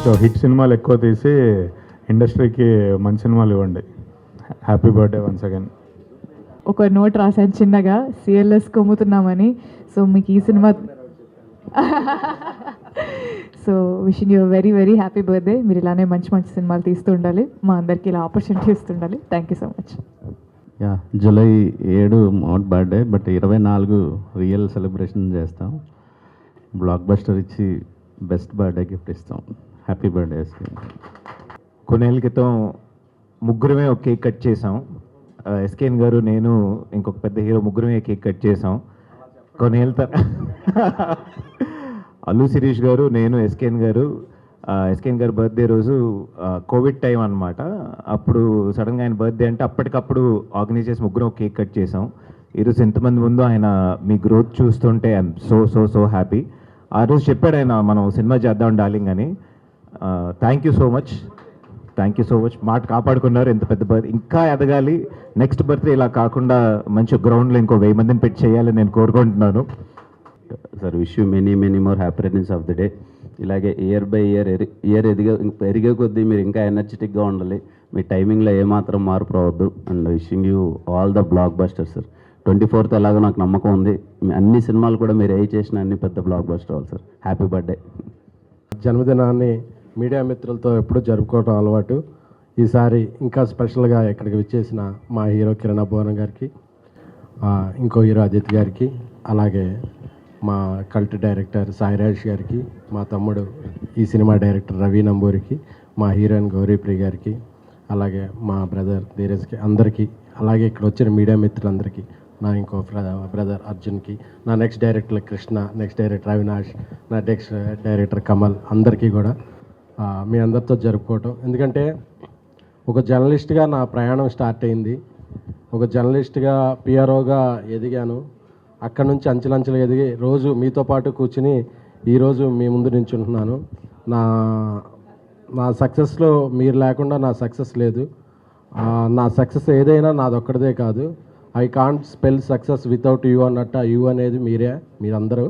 So hit సినిమాలు ఎక్కువ తీసి ఇండస్ట్రీకి మంచి సినిమాలు ఇవ్వండి. Happy birthday once again. ఒక నోట్ రాశాను చిన్నగా, సిఎల్ఎస్ కొమ్ముతున్నామని. సో మీకు ఈ cinema so wishing you very very happy birthday. మీరు ఇలానే మంచి మంచి సినిమాలు తీస్తూ ఉండాలి, మా అందరికీ ఇలా ఆపర్చునిటీ ఇస్తుండాలి. Thank you so much. Yeah, July 7 మౌట్ బర్త్డే, బట్ 24 రియల్ సెలబ్రేషన్ చేస్తాం. బ్లాక్ బస్టర్ ఇచ్చి బెస్ట్ బర్త్డే గిఫ్ట్ ఇస్తాం. Happy birthday. కొన్నేళ్ళ క్రితం ముగ్గురమే ఒక కేక్ కట్ చేసాం. ఎస్కేన్ గారు, నేను, ఇంకొక పెద్ద హీరో ముగ్గురమే కేక్ కట్ చేసాం. కొన్నేళ్ళ అల్లు శిరీష్ గారు, నేను, ఎస్కేన్ గారు బర్త్డే రోజు కోవిడ్ టైం అనమాట. అప్పుడు సడన్గా ఆయన బర్త్డే అంటే అప్పటికప్పుడు ఆర్గనైజ్ చేసి ముగ్గురం కేక్ కట్ చేసాం. ఈరోజు ఎంతమంది ముందు ఆయన మీ గ్రోత్ చూస్తుంటే I'm so so so happy. ఆ రోజు చెప్పాడు ఆయన, మనం సినిమా చేద్దాం డార్లింగ్ అని. Thank you so much. మాట కాపాడుకున్నారు. ఎంత పెద్ద బర్త్ ఇంకా ఎదగాలి. నెక్స్ట్ బర్త్డే ఇలా కాకుండా మంచి గ్రౌండ్లో ఇంకో 1000 మందిని పెట్టి చేయాలని నేను కోరుకుంటున్నాను. Sir, wish you many many more happy returns of the day. ఇలాగే ఇయర్ బై ఇయర్ పెరిగే కొద్దీ మీరు ఇంకా ఎనర్జెటిక్గా ఉండాలి. మీ టైమింగ్లో ఏమాత్రం మార్పు రావద్దు. And wishing you all the black busters sir. 24th ఎలాగో నాకు నమ్మకం ఉంది, అన్ని సినిమాలు కూడా మీరు ఏ చేసిన అన్ని పెద్ద బ్లాక్ బస్టర్ అవ్వాలి సార్. Happy birthday. జన్మదినాన్ని మీడియా మిత్రులతో ఎప్పుడూ జరుపుకోవడం అలవాటు. ఈసారి ఇంకా స్పెషల్గా ఇక్కడికి విచ్చేసిన మా హీరో కిరణ్ అబ్బోవన్ గారికి, ఇంకో హీరో అదిత్ గారికి, అలాగే మా కల్ట్ డైరెక్టర్ సాయిరాజ్ గారికి, మా తమ్ముడు ఈ సినిమా డైరెక్టర్ రవి నంబూరికి, మా హీరోయిన్ గౌరీప్రియ గారికి, అలాగే మా బ్రదర్ ధీరజ్కి, అందరికీ, అలాగే ఇక్కడ వచ్చిన మీడియా మిత్రులందరికీ, నా ఇంకో బ్రదర్ అర్జున్కి, నా next director Krishna, next director Avinash, నా నెక్స్ట్ డైరెక్టర్ కమల్, అందరికీ కూడా మీ అందరితో జరుపుకోవటం. ఎందుకంటే ఒక జర్నలిస్ట్గా నా ప్రయాణం స్టార్ట్ అయింది. ఒక జర్నలిస్ట్గా పిఆర్ఓగా ఎదిగాను. అక్కడ నుంచి అంచెలంచెలుగా ఎదిగి రోజు మీతో పాటు కూర్చుని ఈరోజు మీ ముందు నించుంటున్నాను. నా సక్సెస్లో మీరు లేకుండా నా సక్సెస్ లేదు. నా సక్సెస్ ఏదైనా నాదొక్కడిదే కాదు. I can't spell success without you అన్నట్టు. యూ అనేది మీరందరూ.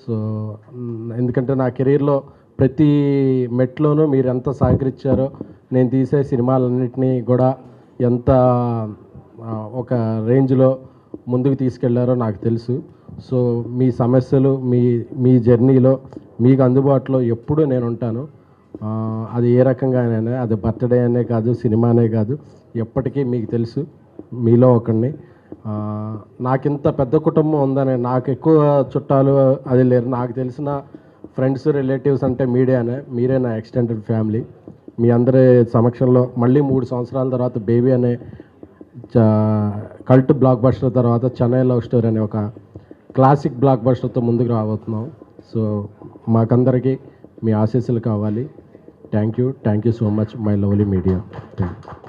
సో ఎందుకంటే నా కెరీర్లో ప్రతి మెట్లోనూ మీరు ఎంత సహకరించారో, నేను తీసే సినిమాలన్నింటినీ కూడా ఎంత ఒక రేంజ్లో ముందుకు తీసుకెళ్లారో నాకు తెలుసు. సో మీ సమస్యలు, మీ జర్నీలో మీకు అందుబాటులో ఎప్పుడూ నేను ఉంటాను. అది ఏ రకంగానైనా, అది బర్త్డే అనే కాదు, సినిమానే కాదు, ఎప్పటికీ మీకు తెలుసు మీలో ఒకడిని. నాకింత పెద్ద కుటుంబం ఉందని, నాకు ఎక్కువ చుట్టాలు అది లేరు. నాకు తెలిసిన ఫ్రెండ్స్, రిలేటివ్స్ అంటే మీరే నా ఎక్స్టెండెడ్ ఫ్యామిలీ. మీ అందరి సమక్షంలో మళ్ళీ 3 సంవత్సరాల తర్వాత బేబీ అనే కల్ట్ బ్లాక్ బస్టర్ తర్వాత చెన్నై లవ్ స్టోరీ అనే ఒక క్లాసిక్ బ్లాక్ బస్టర్తో ముందుకు రాబోతున్నాం. సో మాకందరికీ మీ ఆశీస్సులు కావాలి. Thank you so much my lovely media. Thank you.